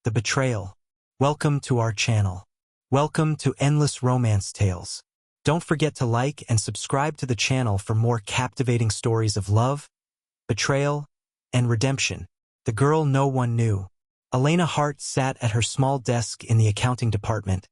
the betrayal. Welcome to our channel. Welcome to Endless Romance Tales. Don't forget to like and subscribe to the channel for more captivating stories of love, betrayal, and redemption. The girl no one knew. Elena Hart sat at her small desk in the accounting department,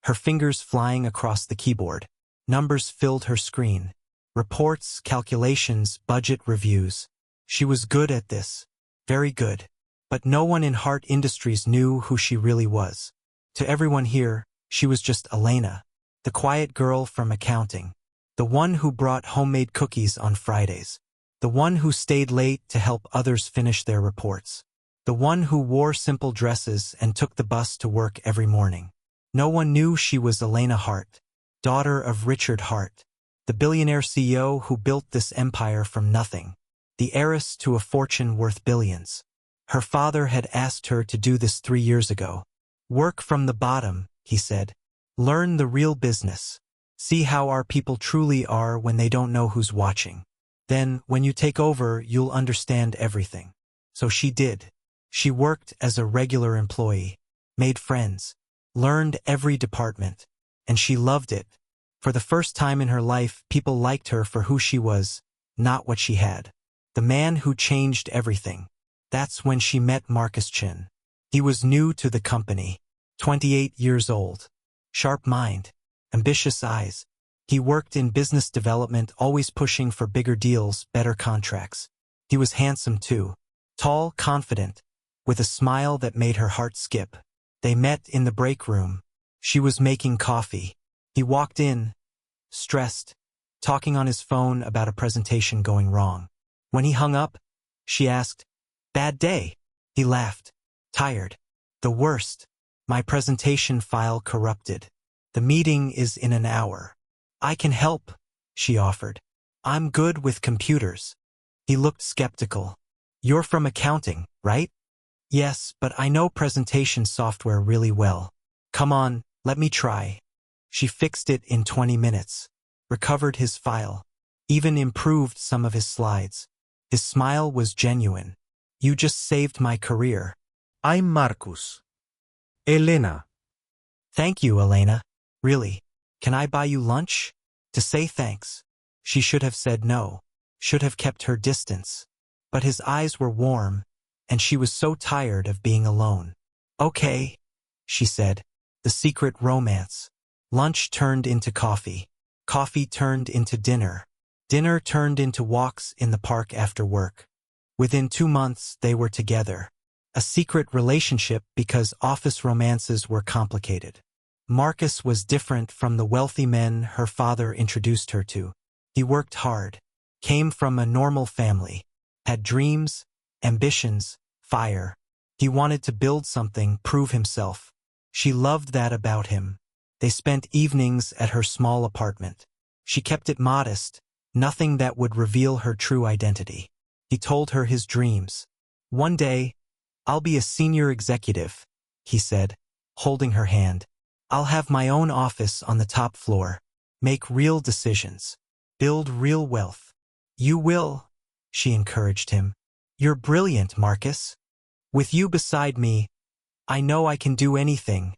her fingers flying across the keyboard. Numbers filled her screen. Reports, calculations, budget reviews. She was good at this. Very good. But no one in Hart Industries knew who she really was. To everyone here, she was just Elena, the quiet girl from accounting, the one who brought homemade cookies on Fridays, the one who stayed late to help others finish their reports, the one who wore simple dresses and took the bus to work every morning. No one knew she was Elena Hart, daughter of Richard Hart, the billionaire CEO who built this empire from nothing, the heiress to a fortune worth billions. Her father had asked her to do this 3 years ago. Work from the bottom, he said. Learn the real business. See how our people truly are when they don't know who's watching. Then, when you take over, you'll understand everything. So she did. She worked as a regular employee, made friends, learned every department, and she loved it. For the first time in her life, people liked her for who she was, not what she had. The man who changed everything. That's when she met Marcus Chin. He was new to the company, 28 years old. Sharp mind, ambitious eyes. He worked in business development, always pushing for bigger deals, better contracts. He was handsome too, tall, confident, with a smile that made her heart skip. They met in the break room. She was making coffee. He walked in, stressed, talking on his phone about a presentation going wrong. When he hung up, she asked, "Bad day?" He laughed. "Tired. The worst. My presentation file corrupted. The meeting is in an hour." "I can help," she offered. "I'm good with computers." He looked skeptical. "You're from accounting, right?" "Yes, but I know presentation software really well." "Come on, let me try." She fixed it in 20 minutes, recovered his file, even improved some of his slides. His smile was genuine. "You just saved my career." I'm Marcus. Elena. "Thank you, Elena. Really. Can I buy you lunch?" To say thanks. She should have said no, should have kept her distance. But his eyes were warm, and she was so tired of being alone. "Okay," she said. The secret romance. Lunch turned into coffee. Coffee turned into dinner. Dinner turned into walks in the park after work. Within 2 months, they were together. A secret relationship because office romances were complicated. Marcus was different from the wealthy men her father introduced her to. He worked hard, came from a normal family, had dreams, ambitions, fire. He wanted to build something, prove himself. She loved that about him. They spent evenings at her small apartment. She kept it modest, nothing that would reveal her true identity. He told her his dreams. "One day, I'll be a senior executive," he said, holding her hand. "I'll have my own office on the top floor, make real decisions, build real wealth." "You will," she encouraged him. "You're brilliant, Marcus. With you beside me, I know I can do anything,"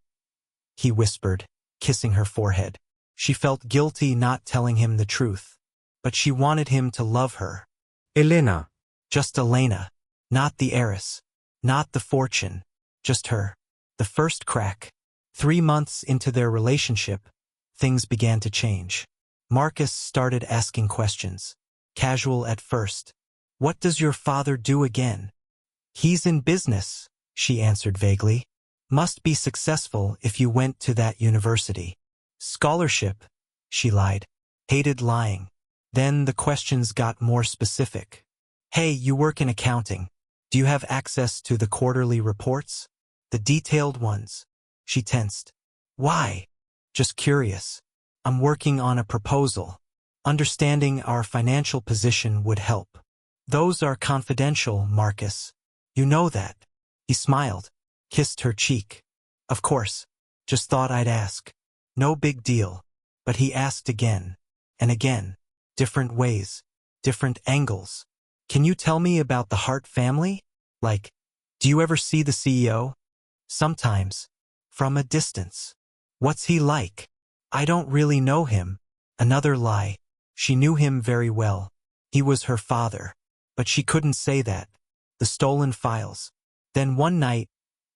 he whispered, kissing her forehead. She felt guilty not telling him the truth, but she wanted him to love her. Elena. Just Elena, not the heiress, not the fortune, just her. The first crack. 3 months into their relationship, things began to change. Marcus started asking questions, casual at first. "What does your father do again?" "He's in business," she answered vaguely. "Must be successful if you went to that university." "Scholarship," she lied. Hated lying. Then the questions got more specific. "Hey, you work in accounting. Do you have access to the quarterly reports? The detailed ones?" She tensed. "Why?" "Just curious. I'm working on a proposal. Understanding our financial position would help." "Those are confidential, Marcus. You know that." He smiled, kissed her cheek. "Of course. Just thought I'd ask. No big deal." But he asked again, and again, different ways, different angles. "Can you tell me about the Hart family? Like, do you ever see the CEO?" Sometimes. From a distance. What's he like? I don't really know him. Another lie. She knew him very well. He was her father. But she couldn't say that. The stolen files. Then one night,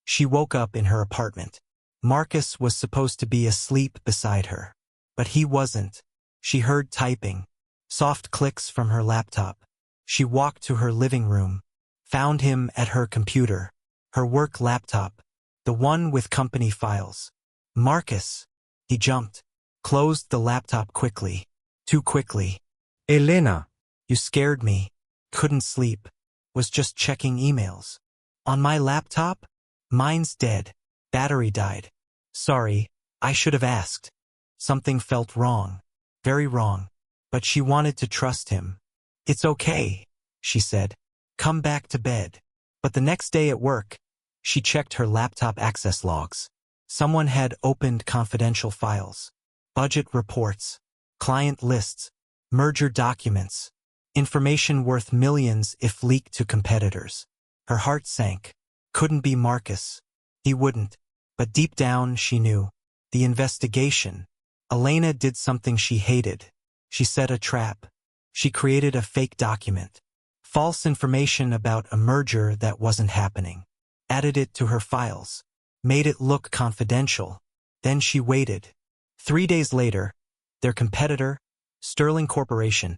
she woke up in her apartment. Marcus was supposed to be asleep beside her. But he wasn't. She heard typing. Soft clicks from her laptop. She walked to her living room. Found him at her computer. Her work laptop. The one with company files. Marcus. He jumped. Closed the laptop quickly. Too quickly. Elena. You scared me. Couldn't sleep. Was just checking emails. On my laptop? Mine's dead. Battery died. Sorry, I should have asked. Something felt wrong. Very wrong. But she wanted to trust him. It's okay, she said. Come back to bed. But the next day at work, she checked her laptop access logs. Someone had opened confidential files. Budget reports. Client lists. Merger documents. Information worth millions if leaked to competitors. Her heart sank. Couldn't be Marcus. He wouldn't. But deep down she knew. The investigation. Elena did something she hated. She set a trap. She created a fake document. False information about a merger that wasn't happening. Added it to her files. Made it look confidential. Then she waited. 3 days later, their competitor, Sterling Corporation,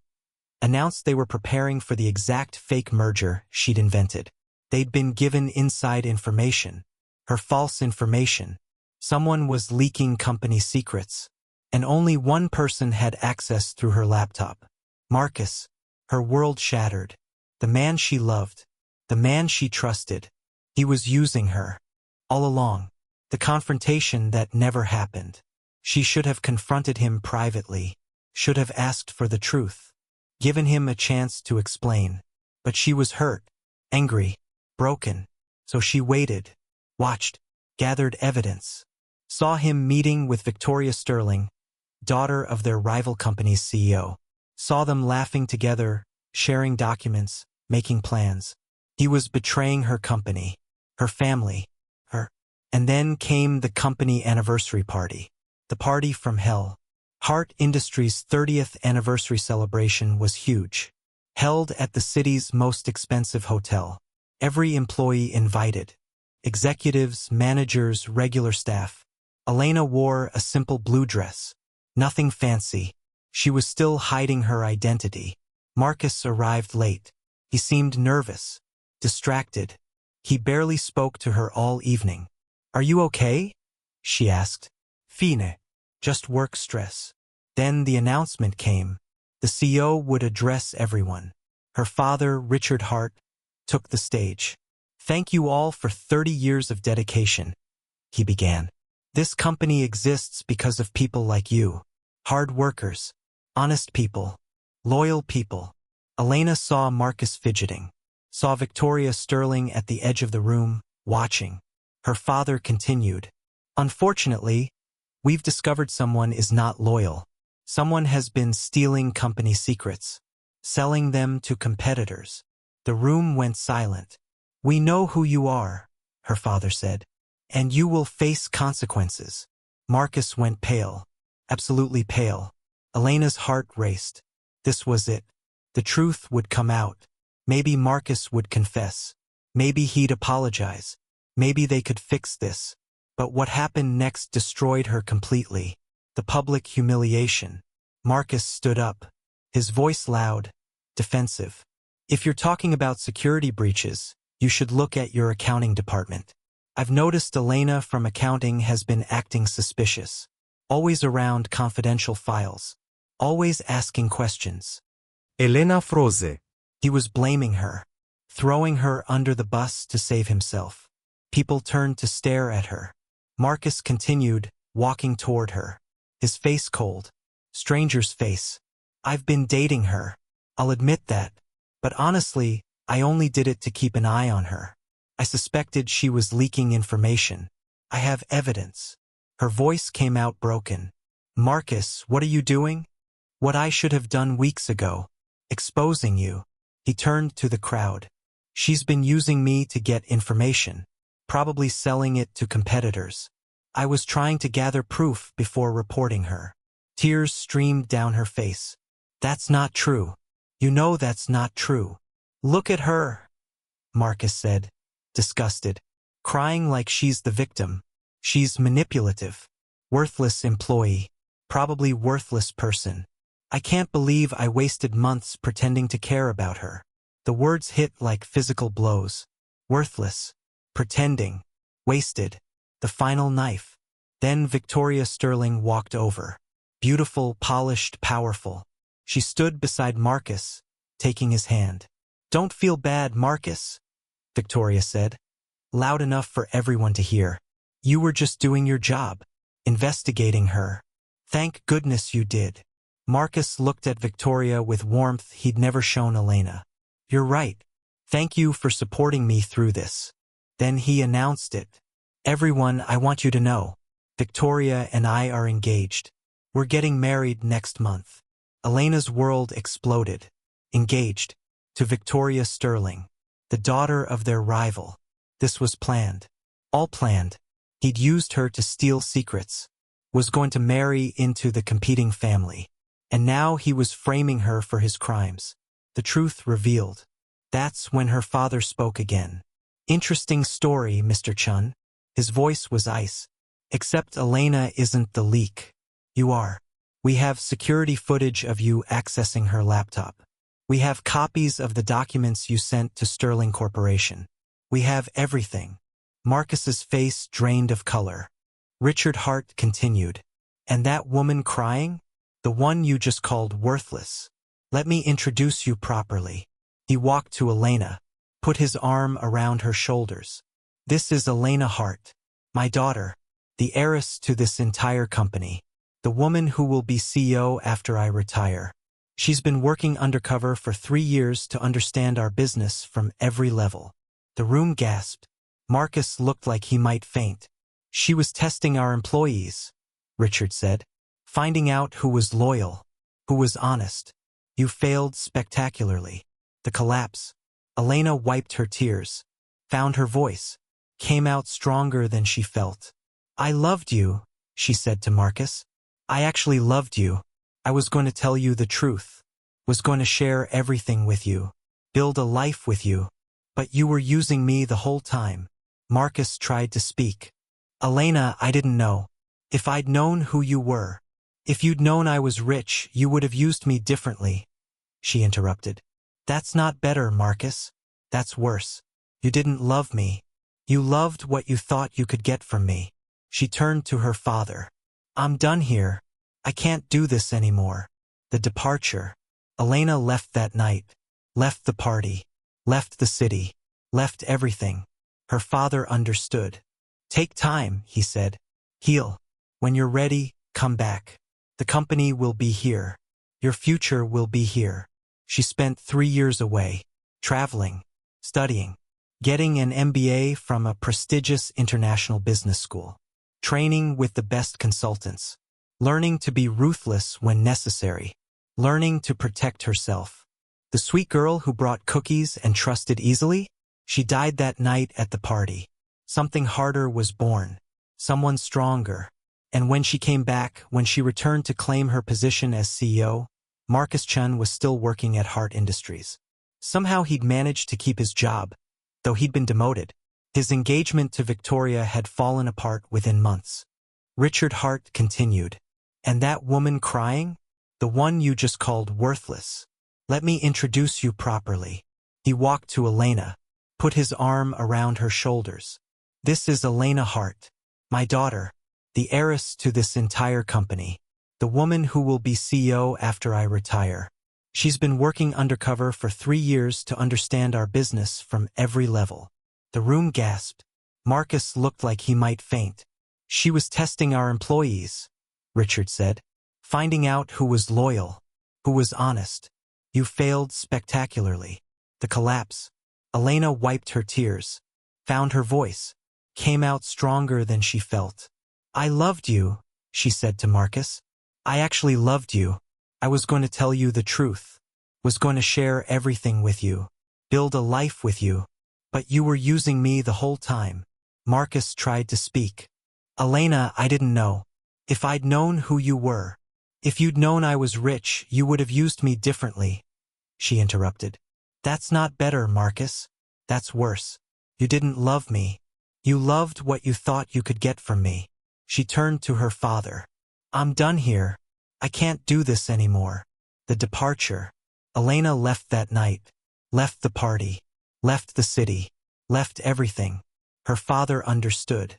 announced they were preparing for the exact fake merger she'd invented. They'd been given inside information. Her false information. Someone was leaking company secrets. And only one person had access through her laptop. Marcus. Her world shattered. The man she loved. The man she trusted. He was using her. All along. The confrontation that never happened. She should have confronted him privately. Should have asked for the truth. Given him a chance to explain. But she was hurt. Angry. Broken. So she waited. Watched. Gathered evidence. Saw him meeting with Victoria Sterling, daughter of their rival company's CEO. Saw them laughing together, sharing documents, making plans. He was betraying her company, her family, her. And then came the company anniversary party. The party from hell. Hart Industries' 30th anniversary celebration was huge. Held at the city's most expensive hotel. Every employee invited. Executives, managers, regular staff. Elena wore a simple blue dress. Nothing fancy. She was still hiding her identity. Marcus arrived late. He seemed nervous. Distracted. He barely spoke to her all evening. Are you okay? She asked. Fine. Just work stress. Then the announcement came. The CEO would address everyone. Her father, Richard Hart, took the stage. Thank you all for 30 years of dedication, he began. This company exists because of people like you. Hard workers. Honest people. Loyal people. Elena saw Marcus fidgeting. Saw Victoria Sterling at the edge of the room, watching. Her father continued. Unfortunately, we've discovered someone is not loyal. Someone has been stealing company secrets. Selling them to competitors. The room went silent. We know who you are, her father said. And you will face consequences. Marcus went pale. Absolutely pale. Elena's heart raced. This was it. The truth would come out. Maybe Marcus would confess. Maybe he'd apologize. Maybe they could fix this. But what happened next destroyed her completely. The public humiliation. Marcus stood up. His voice loud. Defensive. If you're talking about security breaches, you should look at your accounting department. I've noticed Elena from accounting has been acting suspicious. Always around confidential files. Always asking questions. Elena froze. He was blaming her. Throwing her under the bus to save himself. People turned to stare at her. Marcus continued, walking toward her. His face cold. Stranger's face. I've been dating her. I'll admit that. But honestly, I only did it to keep an eye on her. I suspected she was leaking information. I have evidence. Her voice came out broken. Marcus, what are you doing? What I should have done weeks ago. Exposing you. He turned to the crowd. She's been using me to get information. probably selling it to competitors. I was trying to gather proof before reporting her. Tears streamed down her face. That's not true. You know that's not true. Look at her, Marcus said, disgusted. Crying like she's the victim. She's manipulative. Worthless employee. Probably worthless person. I can't believe I wasted months pretending to care about her. The words hit like physical blows. Worthless. Pretending. Wasted. The final knife. Then Victoria Sterling walked over. Beautiful, polished, powerful. She stood beside Marcus, taking his hand. Don't feel bad, Marcus, Victoria said, loud enough for everyone to hear. You were just doing your job, investigating her. Thank goodness you did. Marcus looked at Victoria with warmth he'd never shown Elena. You're right. Thank you for supporting me through this. Then he announced it. Everyone, I want you to know. Victoria and I are engaged. We're getting married next month. Elena's world exploded. Engaged. To Victoria Sterling. The daughter of their rival. This was planned. All planned. He'd used her to steal secrets. Was going to marry into the competing family. And now he was framing her for his crimes. The truth revealed. That's when her father spoke again. Interesting story, Mr. Chun. His voice was ice. Except Elena isn't the leak. You are. We have security footage of you accessing her laptop. We have copies of the documents you sent to Sterling Corporation. We have everything. Marcus's face drained of color. Richard Hart continued. And that woman crying? The one you just called worthless. Let me introduce you properly. He walked to Elena, put his arm around her shoulders. This is Elena Hart, my daughter, the heiress to this entire company, the woman who will be CEO after I retire. She's been working undercover for 3 years to understand our business from every level. The room gasped. Marcus looked like he might faint. She was testing our employees, Richard said, finding out who was loyal, who was honest. You failed spectacularly. The collapse. Elena wiped her tears, found her voice, came out stronger than she felt. I loved you, she said to Marcus. I actually loved you. I was going to tell you the truth. Was going to share everything with you. Build a life with you. But you were using me the whole time. Marcus tried to speak. Elena, I didn't know. If I'd known who you were. If you'd known I was rich, you would have used me differently. She interrupted. That's not better, Marcus. That's worse. You didn't love me. You loved what you thought you could get from me. She turned to her father. I'm done here. I can't do this anymore. The departure. Elena left that night. Left the party. Left the city. Left everything. Her father understood. Take time, he said. Heal. When you're ready, come back. The company will be here. Your future will be here. She spent 3 years away, traveling, studying, getting an MBA from a prestigious international business school, training with the best consultants, learning to be ruthless when necessary, learning to protect herself. The sweet girl who brought cookies and trusted easily? She died that night at the party. Something harder was born, someone stronger. And when she came back, when she returned to claim her position as CEO, Marcus Chun was still working at Hart Industries. Somehow he'd managed to keep his job, though he'd been demoted. His engagement to Victoria had fallen apart within months. Richard Hart continued. And that woman crying? The one you just called worthless. Let me introduce you properly. He walked to Elena, put his arm around her shoulders. This is Elena Hart, my daughter, the heiress to this entire company, the woman who will be CEO after I retire. She's been working undercover for 3 years to understand our business from every level. The room gasped. Marcus looked like he might faint. She was testing our employees, Richard said, finding out who was loyal, who was honest. You failed spectacularly. The collapse. Elena wiped her tears, found her voice, came out stronger than she felt. I loved you, she said to Marcus. I actually loved you. I was going to tell you the truth. Was going to share everything with you. Build a life with you. But you were using me the whole time. Marcus tried to speak. Elena, I didn't know. If I'd known who you were. If you'd known I was rich, you would have used me differently, she interrupted. That's not better, Marcus. That's worse. You didn't love me. You loved what you thought you could get from me. She turned to her father. I'm done here. I can't do this anymore. The departure. Elena left that night. Left the party. Left the city. Left everything. Her father understood.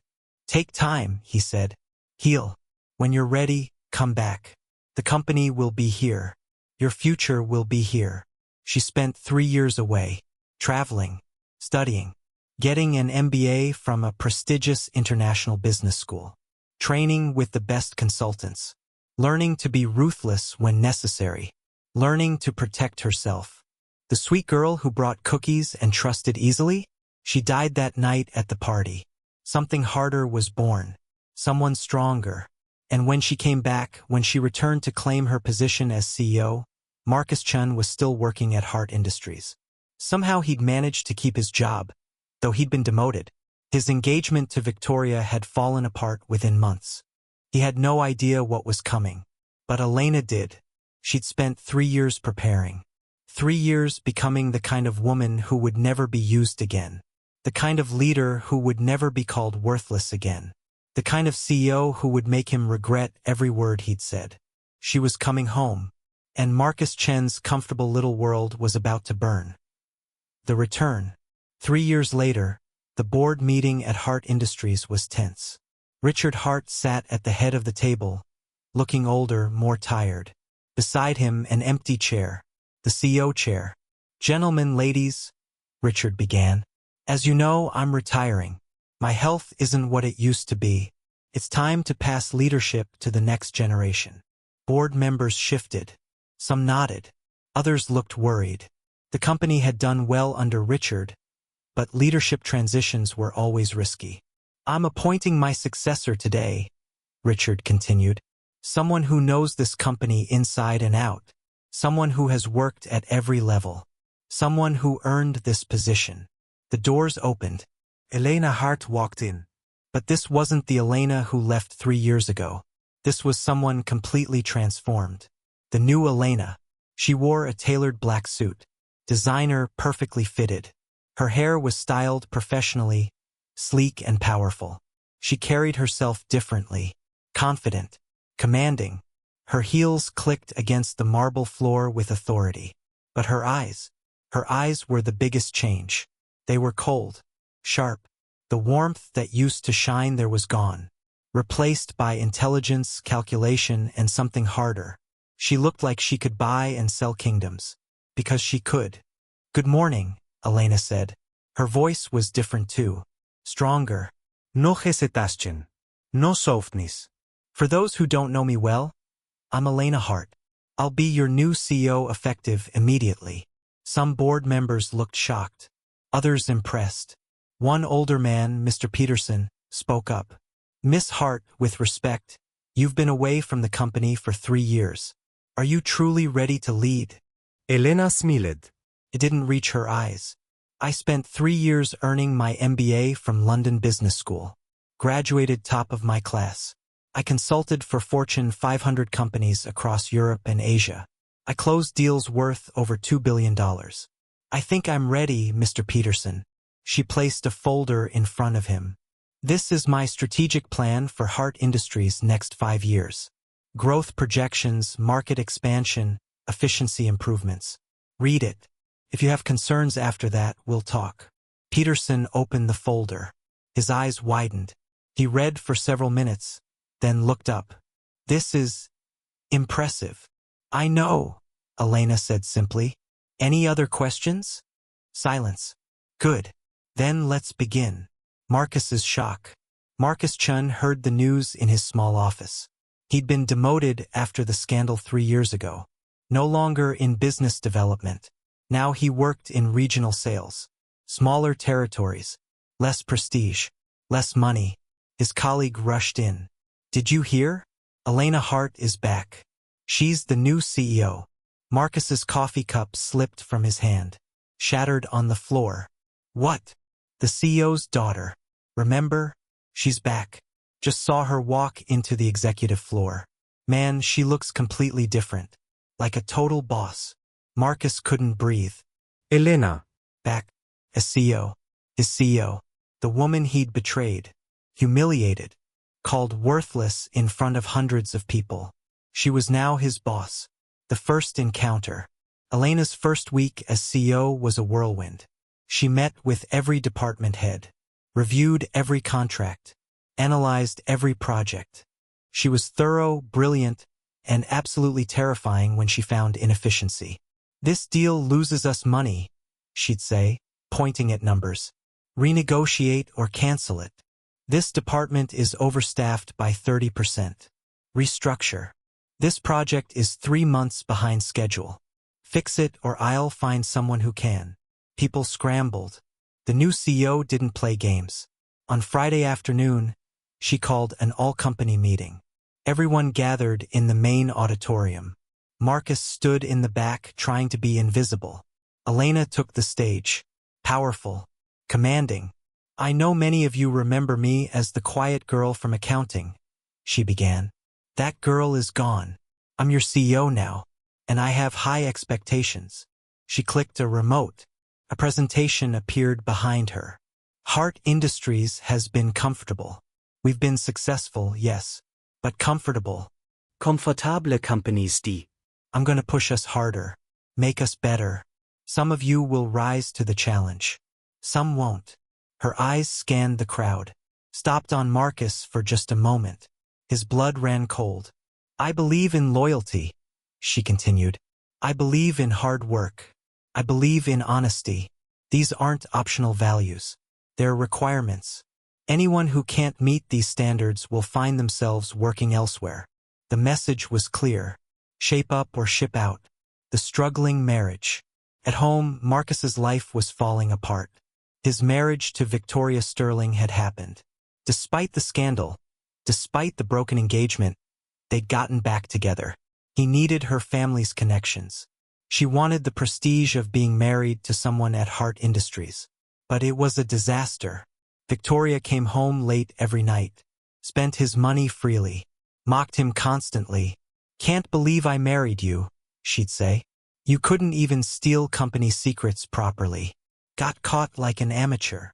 Take time, he said. Heal. When you're ready, come back. The company will be here. Your future will be here. She spent 3 years away, traveling, studying, getting an MBA from a prestigious international business school, training with the best consultants, learning to be ruthless when necessary, learning to protect herself. The sweet girl who brought cookies and trusted easily? She died that night at the party. Something harder was born, someone stronger. And when she came back, when she returned to claim her position as CEO, Marcus Chun was still working at Hart Industries. Somehow he'd managed to keep his job, though he'd been demoted. His engagement to Victoria had fallen apart within months. He had no idea what was coming. But Elena did. She'd spent 3 years preparing. 3 years becoming the kind of woman who would never be used again. The kind of leader who would never be called worthless again. The kind of CEO who would make him regret every word he'd said. She was coming home, and Marcus Chen's comfortable little world was about to burn. The return. 3 years later, the board meeting at Hart Industries was tense. Richard Hart sat at the head of the table, looking older, more tired. Beside him, an empty chair, the CEO chair. Gentlemen, ladies, Richard began. As you know, I'm retiring. My health isn't what it used to be. It's time to pass leadership to the next generation. Board members shifted. Some nodded. Others looked worried. The company had done well under Richard, but leadership transitions were always risky. I'm appointing my successor today, Richard continued. Someone who knows this company inside and out. Someone who has worked at every level. Someone who earned this position. The doors opened. Elena Hart walked in. But this wasn't the Elena who left 3 years ago. This was someone completely transformed. The new Elena. She wore a tailored black suit. Designer, perfectly fitted. Her hair was styled professionally, sleek and powerful. She carried herself differently. Confident. Commanding. Her heels clicked against the marble floor with authority. But her eyes were the biggest change. They were cold. Sharp. The warmth that used to shine there was gone, replaced by intelligence, calculation, and something harder. She looked like she could buy and sell kingdoms. Because she could. Good morning, Elena said. Her voice was different too. Stronger. No hesitation. No softness. For those who don't know me well, I'm Elena Hart. I'll be your new CEO effective immediately. Some board members looked shocked. Others impressed. One older man, Mr. Peterson, spoke up. Miss Hart, with respect, you've been away from the company for 3 years. Are you truly ready to lead? Elena smiled. It didn't reach her eyes. I spent 3 years earning my MBA from London Business School. Graduated top of my class. I consulted for Fortune 500 companies across Europe and Asia. I closed deals worth over $2 billion. I think I'm ready, Mr. Peterson. She placed a folder in front of him. This is my strategic plan for Hart Industries' next 5 years. Growth projections, market expansion, efficiency improvements. Read it. If you have concerns after that, we'll talk. Peterson opened the folder. His eyes widened. He read for several minutes, then looked up. This is impressive. I know, Elena said simply. Any other questions? Silence. Good. Then let's begin. Marcus's shock. Marcus Chun heard the news in his small office. He'd been demoted after the scandal 3 years ago. No longer in business development. Now he worked in regional sales. Smaller territories. Less prestige. Less money. His colleague rushed in. Did you hear? Elena Hart is back. She's the new CEO. Marcus's coffee cup slipped from his hand. Shattered on the floor. What? The CEO's daughter. Remember? She's back. Just saw her walk into the executive floor. Man, she looks completely different. Like a total boss. Marcus couldn't breathe. Elena. Back. As CEO. His CEO. The woman he'd betrayed. Humiliated. Called worthless in front of hundreds of people. She was now his boss. The first encounter. Elena's first week as CEO was a whirlwind. She met with every department head. Reviewed every contract. Analyzed every project. She was thorough, brilliant, and absolutely terrifying when she found inefficiency. This deal loses us money, she'd say, pointing at numbers. Renegotiate or cancel it. This department is overstaffed by 30%. Restructure. This project is 3 months behind schedule. Fix it or I'll find someone who can. People scrambled. The new CEO didn't play games. On Friday afternoon, she called an all-company meeting. Everyone gathered in the main auditorium. Marcus stood in the back trying to be invisible. Elena took the stage. Powerful. Commanding. I know many of you remember me as the quiet girl from accounting, she began. That girl is gone. I'm your CEO now, and I have high expectations. She clicked a remote. A presentation appeared behind her. Hart Industries has been comfortable. We've been successful, yes, but comfortable. Komfortable companies die. I'm going to push us harder, make us better. Some of you will rise to the challenge. Some won't. Her eyes scanned the crowd, stopped on Marcus for just a moment. His blood ran cold. I believe in loyalty, she continued. I believe in hard work. I believe in honesty. These aren't optional values. They're requirements. Anyone who can't meet these standards will find themselves working elsewhere. The message was clear. Shape up or ship out. The struggling marriage. At home, Marcus's life was falling apart. His marriage to Victoria Sterling had happened. Despite the scandal, despite the broken engagement, they'd gotten back together. He needed her family's connections. She wanted the prestige of being married to someone at Hart Industries. But it was a disaster. Victoria came home late every night, spent his money freely, mocked him constantly. Can't believe I married you, she'd say. You couldn't even steal company secrets properly. Got caught like an amateur.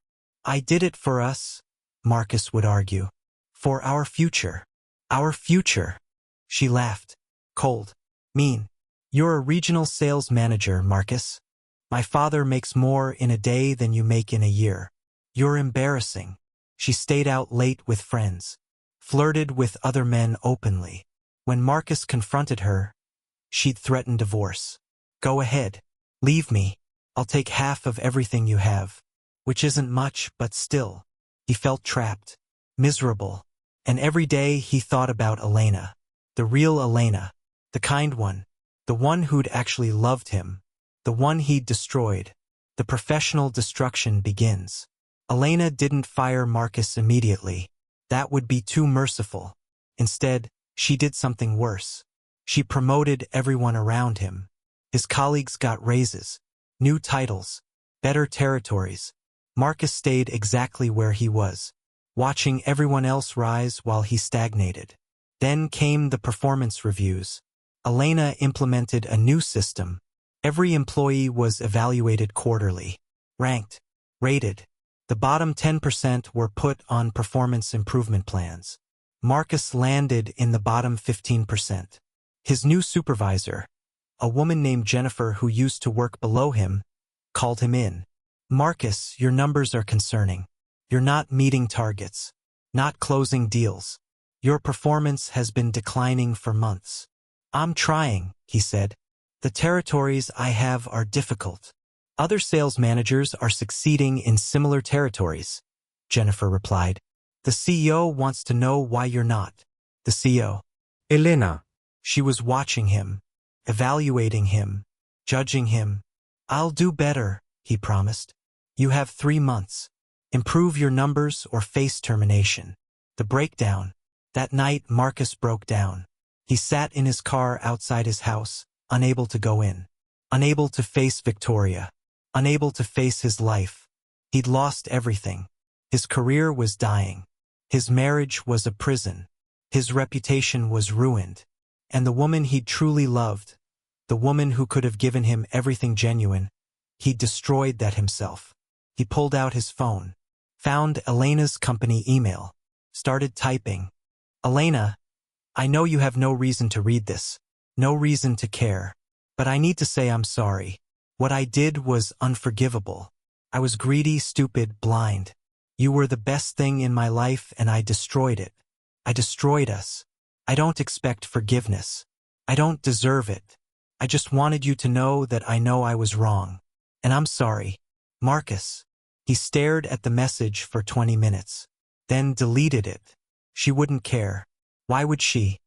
I did it for us, Marcus would argue. For our future. Our future. She laughed. Cold. Mean. You're a regional sales manager, Marcus. My father makes more in a day than you make in a year. You're embarrassing. She stayed out late with friends. Flirted with other men openly. When Marcus confronted her, she'd threatened divorce. Go ahead. Leave me. I'll take half of everything you have. Which isn't much, but still. He felt trapped. Miserable. And every day he thought about Elena. The real Elena. The kind one. The one who'd actually loved him. The one he'd destroyed. The professional destruction begins. Elena didn't fire Marcus immediately. That would be too merciful. Instead, she did something worse. She promoted everyone around him. His colleagues got raises, new titles, better territories. Marcus stayed exactly where he was, watching everyone else rise while he stagnated. Then came the performance reviews. Elena implemented a new system. Every employee was evaluated quarterly, ranked, rated. The bottom 10% were put on performance improvement plans. Marcus landed in the bottom 15%. His new supervisor, a woman named Jennifer who used to work below him, called him in. Marcus, your numbers are concerning. You're not meeting targets, not closing deals. Your performance has been declining for months. I'm trying, he said. The territories I have are difficult. Other sales managers are succeeding in similar territories, Jennifer replied. The CEO wants to know why you're not. The CEO. Elena. She was watching him, evaluating him, judging him. I'll do better, he promised. You have 3 months. Improve your numbers or face termination. The breakdown. That night, Marcus broke down. He sat in his car outside his house, unable to go in. Unable to face Victoria. Unable to face his life. He'd lost everything. His career was dying. His marriage was a prison. His reputation was ruined. And the woman he'd truly loved, the woman who could have given him everything genuine, he destroyed that himself. He pulled out his phone, found Elena's company email, started typing. Elena, I know you have no reason to read this, no reason to care, but I need to say I'm sorry. What I did was unforgivable. I was greedy, stupid, blind. You were the best thing in my life and I destroyed it. I destroyed us. I don't expect forgiveness. I don't deserve it. I just wanted you to know that I know I was wrong. And I'm sorry. Marcus. He stared at the message for 20 minutes, then deleted it. She wouldn't care. Why would she?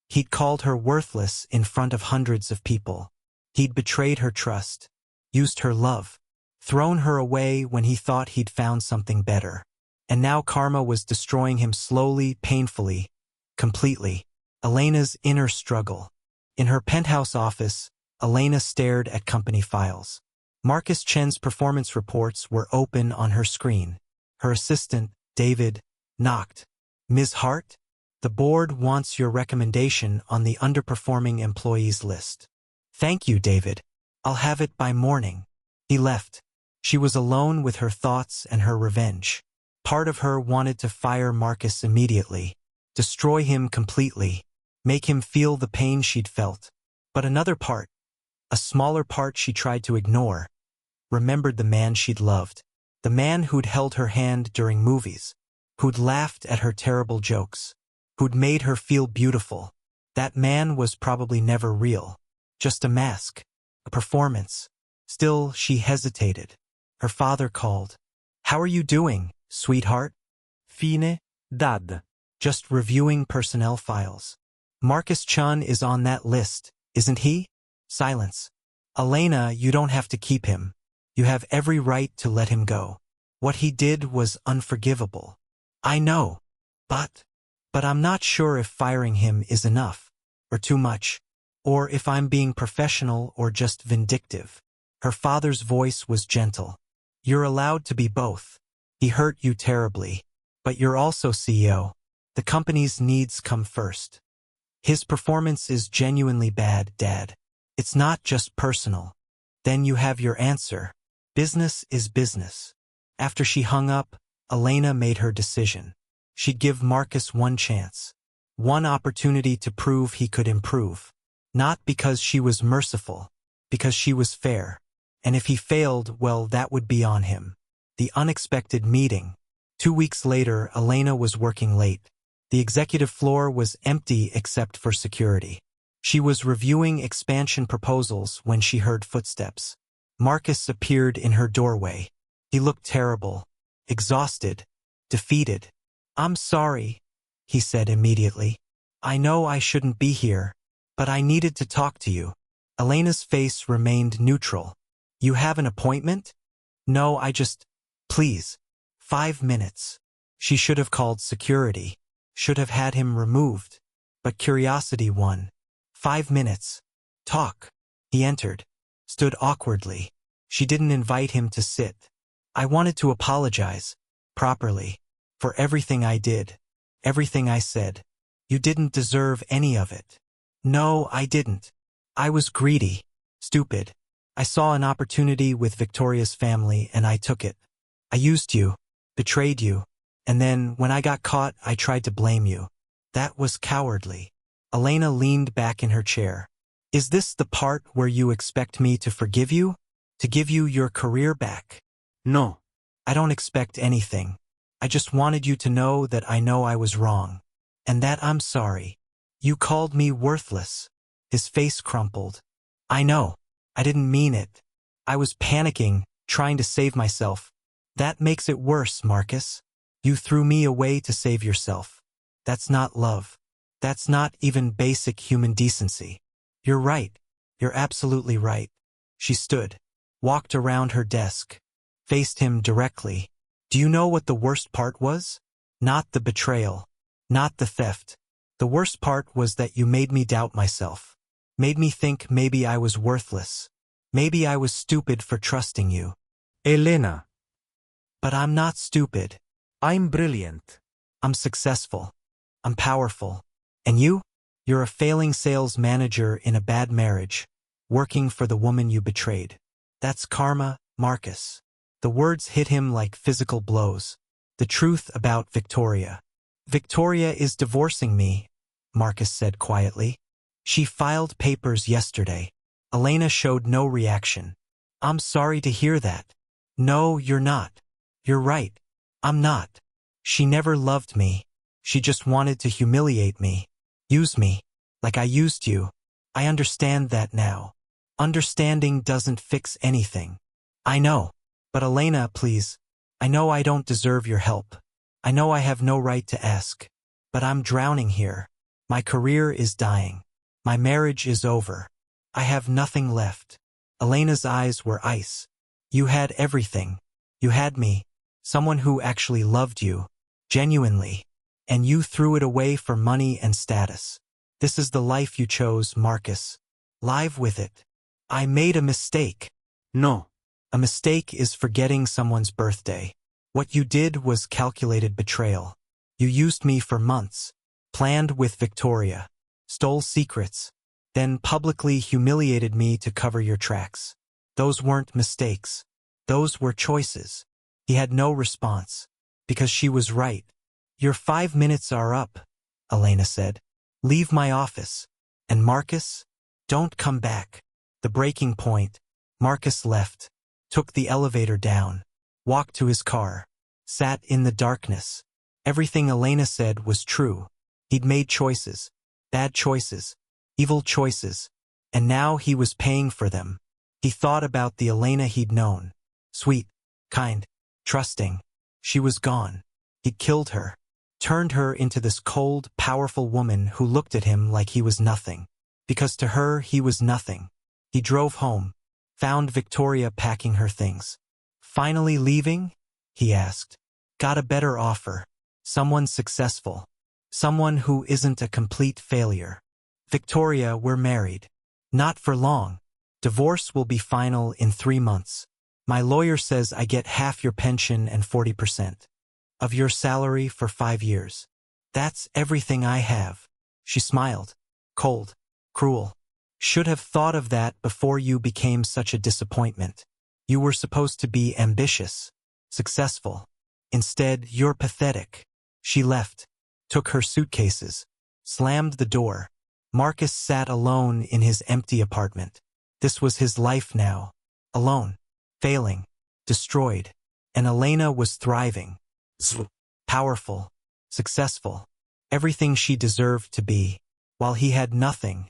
He'd called her worthless in front of hundreds of people. He'd betrayed her trust, used her love, thrown her away when he thought he'd found something better. And now karma was destroying him slowly, painfully, completely. Elena's inner struggle. In her penthouse office, Elena stared at company files. Marcus Chen's performance reports were open on her screen. Her assistant, David, knocked. Ms. Hart, the board wants your recommendation on the underperforming employees list. Thank you, David. I'll have it by morning. He left. She was alone with her thoughts and her revenge. Part of her wanted to fire Marcus immediately, destroy him completely, make him feel the pain she'd felt. But another part, a smaller part she tried to ignore, remembered the man she'd loved, the man who'd held her hand during movies, who'd laughed at her terrible jokes, who'd made her feel beautiful. That man was probably never real, just a mask, a performance. Still, she hesitated. Her father called. How are you doing, sweetheart? Fine, Dad. Just reviewing personnel files. Marcus Chun is on that list, isn't he? Silence. Elena, you don't have to keep him. You have every right to let him go. What he did was unforgivable. I know. But I'm not sure if firing him is enough, or too much, or if I'm being professional or just vindictive. Her father's voice was gentle. You're allowed to be both. He hurt you terribly, but you're also CEO. The company's needs come first. His performance is genuinely bad, Dad. It's not just personal. Then you have your answer. Business is business. After she hung up, Elena made her decision. She'd give Marcus one chance, one opportunity to prove he could improve. Not because she was merciful, because she was fair. And if he failed, well, that would be on him. The unexpected meeting. 2 weeks later, Elena was working late. The executive floor was empty except for security. She was reviewing expansion proposals when she heard footsteps. Marcus appeared in her doorway. He looked terrible, exhausted, defeated. I'm sorry, he said immediately. I know I shouldn't be here, but I needed to talk to you. Elena's face remained neutral. You have an appointment? No, please. 5 minutes. She should have called security, should have had him removed. But curiosity won. 5 minutes. Talk. He entered, stood awkwardly. She didn't invite him to sit. I wanted to apologize, properly, for everything I did, everything I said. You didn't deserve any of it. No, I didn't. I was greedy, stupid. I saw an opportunity with Victoria's family and I took it. I used you, betrayed you, and then, when I got caught, I tried to blame you. That was cowardly. Elena leaned back in her chair. Is this the part where you expect me to forgive you? To give you your career back? No. I don't expect anything. I just wanted you to know that I know I was wrong. And that I'm sorry. You called me worthless. His face crumpled. I know. I didn't mean it. I was panicking, trying to save myself. That makes it worse, Marcus. You threw me away to save yourself. That's not love. That's not even basic human decency. You're right. You're absolutely right. She stood, walked around her desk, faced him directly. Do you know what the worst part was? Not the betrayal, not the theft. The worst part was that you made me doubt myself. Made me think maybe I was worthless. Maybe I was stupid for trusting you. Elena. But I'm not stupid. I'm brilliant. I'm successful. I'm powerful. And you? You're a failing sales manager in a bad marriage, working for the woman you betrayed. That's karma, Marcus. The words hit him like physical blows. The truth about Victoria. Victoria is divorcing me, Marcus said quietly. She filed papers yesterday. Elena showed no reaction. I'm sorry to hear that. No, you're not. You're right. I'm not. She never loved me. She just wanted to humiliate me. Use me. Like I used you. I understand that now. Understanding doesn't fix anything. I know. But Elena, please. I know I don't deserve your help. I know I have no right to ask. But I'm drowning here. My career is dying. My marriage is over. I have nothing left. Elena's eyes were ice. You had everything. You had me. Someone who actually loved you. Genuinely. And you threw it away for money and status. This is the life you chose, Marcus. Live with it. I made a mistake. No. A mistake is forgetting someone's birthday. What you did was calculated betrayal. You used me for months. Planned with Victoria. Stole secrets. Then publicly humiliated me to cover your tracks. Those weren't mistakes. Those were choices. He had no response. Because she was right. Your 5 minutes are up, Elena said. Leave my office. And Marcus, don't come back. The breaking point. Marcus left. Took the elevator down. Walked to his car. Sat in the darkness. Everything Elena said was true. He'd made choices. Bad choices. Evil choices. And now he was paying for them. He thought about the Elena he'd known. Sweet. Kind. Trusting. She was gone. He'd killed her. Turned her into this cold, powerful woman who looked at him like he was nothing. Because to her, he was nothing. He drove home. Found Victoria packing her things. Finally leaving? He asked. Got a better offer. Someone successful. Someone who isn't a complete failure. Victoria, we're married. Not for long. Divorce will be final in 3 months. My lawyer says I get half your pension and 40% of your salary for 5 years. That's everything I have. She smiled. Cold. Cruel. Should have thought of that before you became such a disappointment. You were supposed to be ambitious. Successful. Instead, you're pathetic. She left. Took her suitcases. Slammed the door. Marcus sat alone in his empty apartment. This was his life now. Alone. Failing. Destroyed. And Elena was thriving. Powerful. Successful. Everything she deserved to be. While he had nothing.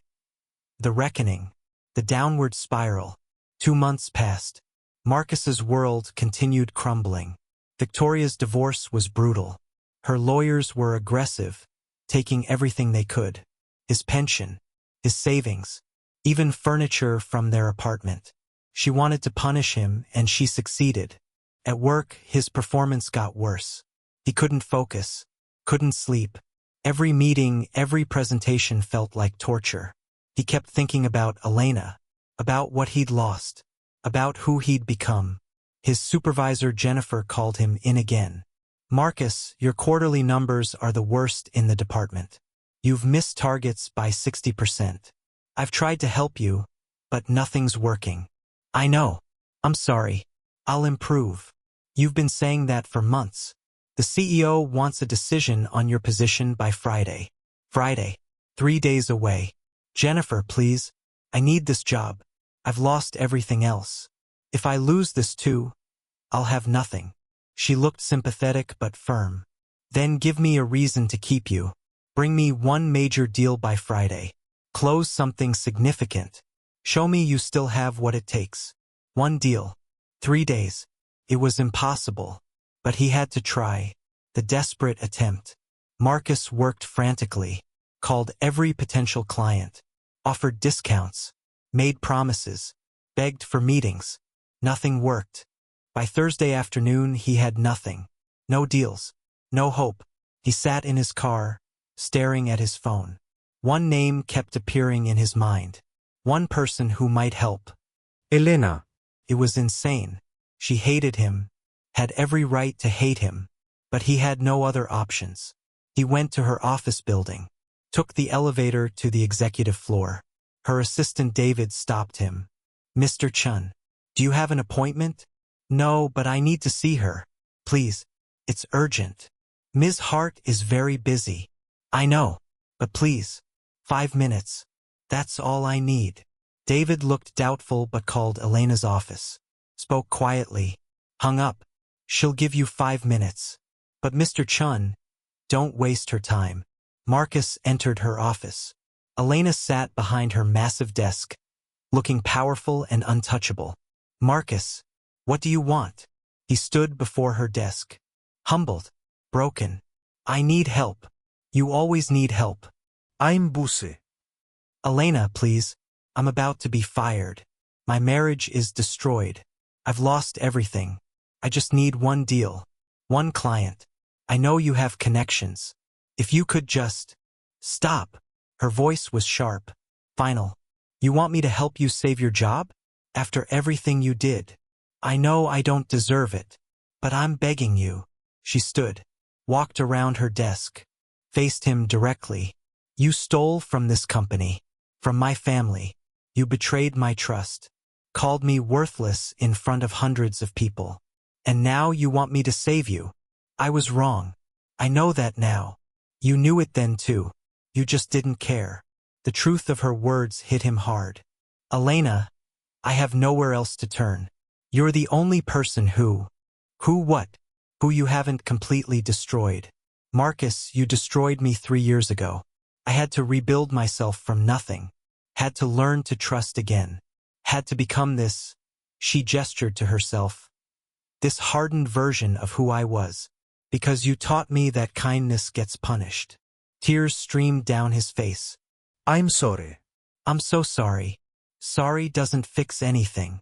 The reckoning. The downward spiral. 2 months passed. Marcus's world continued crumbling. Victoria's divorce was brutal. Her lawyers were aggressive, taking everything they could. His pension. His savings. Even furniture from their apartment. She wanted to punish him, and she succeeded. At work, his performance got worse. He couldn't focus. Couldn't sleep. Every meeting, every presentation felt like torture. He kept thinking about Elena. About what he'd lost. About who he'd become. His supervisor Jennifer called him in again. Marcus, your quarterly numbers are the worst in the department. You've missed targets by 60%. I've tried to help you, but nothing's working. I know. I'm sorry. I'll improve. You've been saying that for months. The CEO wants a decision on your position by Friday. Friday. 3 days away. Jennifer, please. I need this job. I've lost everything else. If I lose this too, I'll have nothing. She looked sympathetic but firm. Then give me a reason to keep you. Bring me one major deal by Friday. Close something significant. Show me you still have what it takes. One deal. 3 days. It was impossible. But he had to try. The desperate attempt. Marcus worked frantically. Called every potential client. Offered discounts. Made promises. Begged for meetings. Nothing worked. By Thursday afternoon, he had nothing. No deals. No hope. He sat in his car, staring at his phone. One name kept appearing in his mind. One person who might help. Elena. It was insane. She hated him. Had every right to hate him. But he had no other options. He went to her office building, took the elevator to the executive floor. Her assistant David stopped him. Mr. Chun, do you have an appointment? No, but I need to see her. Please, it's urgent. Ms. Hart is very busy. I know, but please, 5 minutes. That's all I need. David looked doubtful but called Elena's office, spoke quietly, hung up. She'll give you 5 minutes. But Mr. Chun, don't waste her time. Marcus entered her office. Elena sat behind her massive desk, looking powerful and untouchable. Marcus, what do you want? He stood before her desk, humbled, broken. I need help. You always need help. I'm Buse. Elena, please. I'm about to be fired. My marriage is destroyed. I've lost everything. I just need one deal. One client. I know you have connections. If you could just... Stop. Her voice was sharp. Final. You want me to help you save your job? After everything you did. I know I don't deserve it. But I'm begging you. She stood, walked around her desk, faced him directly. You stole from this company, from my family. You betrayed my trust, called me worthless in front of hundreds of people. And now you want me to save you. I was wrong. I know that now. You knew it then too. You just didn't care. The truth of her words hit him hard. Elena, I have nowhere else to turn. You're the only person who you haven't completely destroyed. Marcus, you destroyed me 3 years ago. I had to rebuild myself from nothing. Had to learn to trust again. Had to become this, she gestured to herself, this hardened version of who I was. Because you taught me that kindness gets punished. Tears streamed down his face. I'm sorry. I'm so sorry. Sorry doesn't fix anything.